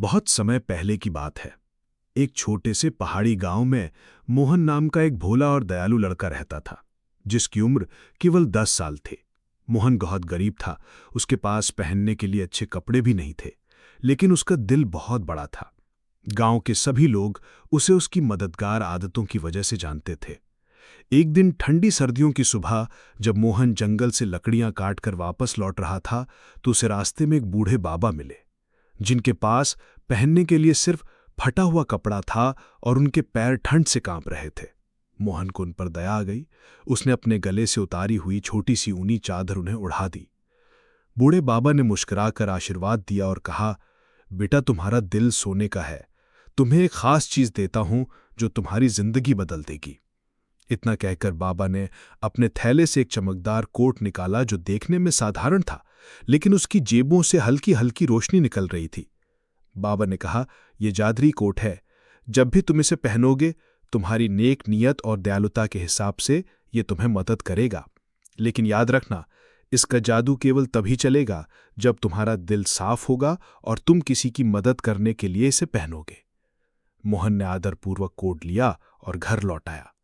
बहुत समय पहले की बात है। एक छोटे से पहाड़ी गांव में मोहन नाम का एक भोला और दयालु लड़का रहता था, जिसकी उम्र केवल 10 साल थी। मोहन बहुत गरीब था, उसके पास पहनने के लिए अच्छे कपड़े भी नहीं थे, लेकिन उसका दिल बहुत बड़ा था। गांव के सभी लोग उसे उसकी मददगार आदतों की वजह से जानते थे। एक दिन ठंडी सर्दियों की सुबह, जब मोहन जंगल से लकड़ियां काटकर वापस लौट रहा था, तो उसे रास्ते में एक बूढ़े बाबा मिले, जिनके पास पहनने के लिए सिर्फ फटा हुआ कपड़ा था और उनके पैर ठंड से कांप रहे थे। मोहन को उन पर दया आ गई। उसने अपने गले से उतारी हुई छोटी सी ऊनी चादर उन्हें उड़ा दी। बूढ़े बाबा ने मुस्कुराकर आशीर्वाद दिया और कहा, बेटा, तुम्हारा दिल सोने का है। तुम्हें एक खास चीज देता हूं जो तुम्हारी जिंदगी बदल देगी। इतना कहकर बाबा ने अपने थैले से एक चमकदार कोट निकाला, जो देखने में साधारण था, लेकिन उसकी जेबों से हल्की हल्की रोशनी निकल रही थी। बाबा ने कहा, यह जादरी कोट है। जब भी तुम इसे पहनोगे, तुम्हारी नेक नियत और दयालुता के हिसाब से यह तुम्हें मदद करेगा। लेकिन याद रखना, इसका जादू केवल तभी चलेगा जब तुम्हारा दिल साफ होगा और तुम किसी की मदद करने के लिए इसे पहनोगे। मोहन ने आदरपूर्वक कोट लिया और घर लौट आया।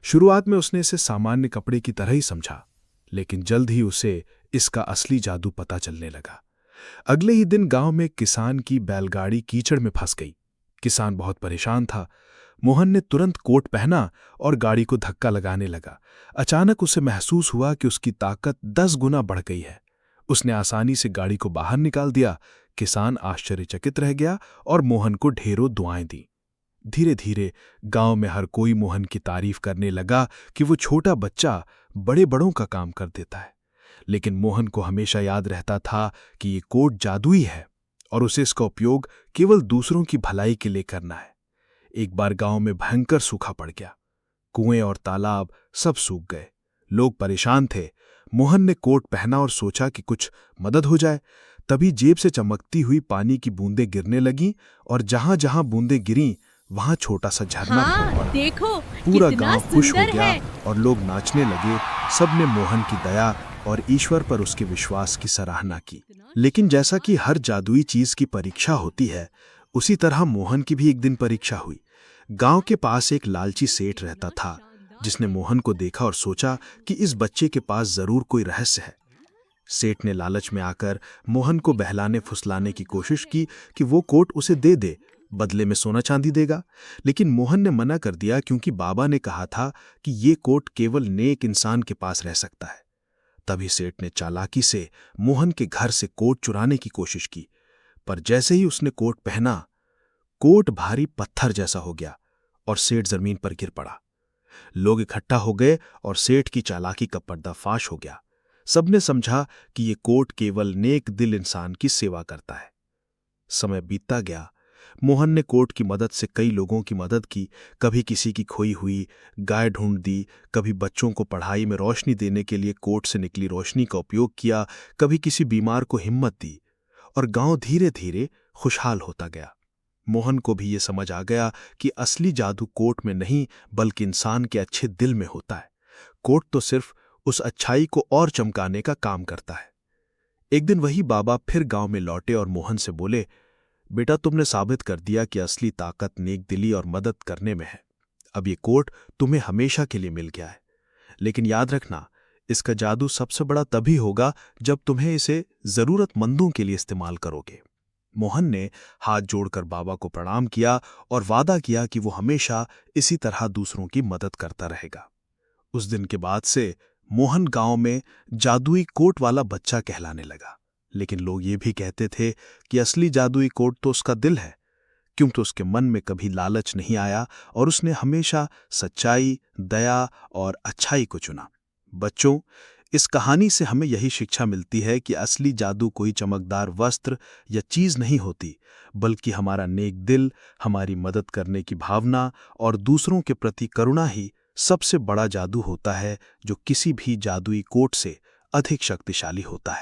शुरुआत में उसने इसे सामान्य कपड़े की तरह ही समझा, लेकिन जल्द ही उसे इसका असली जादू पता चलने लगा। अगले ही दिन गांव में एक किसान की बैलगाड़ी कीचड़ में फंस गई। किसान बहुत परेशान था। मोहन ने तुरंत कोट पहना और गाड़ी को धक्का लगाने लगा। अचानक उसे महसूस हुआ कि उसकी ताकत 10 गुना बढ़ गई है। उसने आसानी से गाड़ी को बाहर निकाल दिया। किसान आश्चर्यचकित रह गया और मोहन को ढेरों दुआएं दी। धीरे धीरे गांव में हर कोई मोहन की तारीफ करने लगा कि वो छोटा बच्चा बड़े बड़ों का काम कर देता है। लेकिन मोहन को हमेशा याद रहता था कि ये कोट जादुई है और उसे इसका उपयोग केवल दूसरों की भलाई के लिए करना है। एक बार गांव में भयंकर सूखा पड़ गया। कुएं और तालाब सब सूख गए। लोग परेशान थे। मोहन ने कोट पहना और सोचा कि कुछ मदद हो जाए। तभी जेब से चमकती हुई पानी की बूंदें गिरने लगीं और जहां जहां बूंदें गिरीं, वहां छोटा सा झरना फूट पड़ा। देखो, पूरा गांव खुश हो गया है। और लोग नाचने लगे। सबने मोहन की दया और ईश्वर पर उसके विश्वास की सराहना की। लेकिन जैसा कि हर जादुई चीज की परीक्षा होती है, उसी तरह मोहन की भी एक दिन परीक्षा हुई। गांव के पास एक लालची सेठ रहता था, जिसने मोहन को देखा और सोचा कि इस बच्चे के पास जरूर कोई रहस्य है। सेठ ने लालच में आकर मोहन को बहलाने फुसलाने की कोशिश की कि वो कोट उसे दे दे, बदले में सोना चांदी देगा। लेकिन मोहन ने मना कर दिया, क्योंकि बाबा ने कहा था कि ये कोट केवल नेक इंसान के पास रह सकता है। तभी सेठ ने चालाकी से मोहन के घर से कोट चुराने की कोशिश की, पर जैसे ही उसने कोट पहना, कोट भारी पत्थर जैसा हो गया और सेठ जमीन पर गिर पड़ा। लोग इकट्ठा हो गए और सेठ की चालाकी का पर्दाफाश हो गया। सबने समझा कि ये कोट केवल नेक दिल इंसान की सेवा करता है। समय बीतता गया। मोहन ने कोट की मदद से कई लोगों की मदद की। कभी किसी की खोई हुई गाय ढूंढ दी, कभी बच्चों को पढ़ाई में रोशनी देने के लिए कोट से निकली रोशनी का उपयोग किया, कभी किसी बीमार को हिम्मत दी, और गांव धीरे धीरे खुशहाल होता गया। मोहन को भी ये समझ आ गया कि असली जादू कोट में नहीं, बल्कि इंसान के अच्छे दिल में होता है। कोट तो सिर्फ उस अच्छाई को और चमकाने का काम करता है। एक दिन वही बाबा फिर गांव में लौटे और मोहन से बोले, बेटा, तुमने साबित कर दिया कि असली ताकत नेक दिली और मदद करने में है। अब ये कोट तुम्हें हमेशा के लिए मिल गया है। लेकिन याद रखना, इसका जादू सबसे बड़ा तभी होगा जब तुम्हें इसे जरूरतमंदों के लिए इस्तेमाल करोगे। मोहन ने हाथ जोड़कर बाबा को प्रणाम किया और वादा किया कि वो हमेशा इसी तरह दूसरों की मदद करता रहेगा। उस दिन के बाद से मोहन गांव में जादुई कोट वाला बच्चा कहलाने लगा। लेकिन लोग ये भी कहते थे कि असली जादुई कोट तो उसका दिल है, क्योंकि उसके मन में कभी लालच नहीं आया और उसने हमेशा सच्चाई, दया और अच्छाई को चुना। बच्चों, इस कहानी से हमें यही शिक्षा मिलती है कि असली जादू कोई चमकदार वस्त्र या चीज नहीं होती, बल्कि हमारा नेक दिल, हमारी मदद करने की भावना और दूसरों के प्रति करुणा ही सबसे बड़ा जादू होता है, जो किसी भी जादुई कोट से अधिक शक्तिशाली होता है।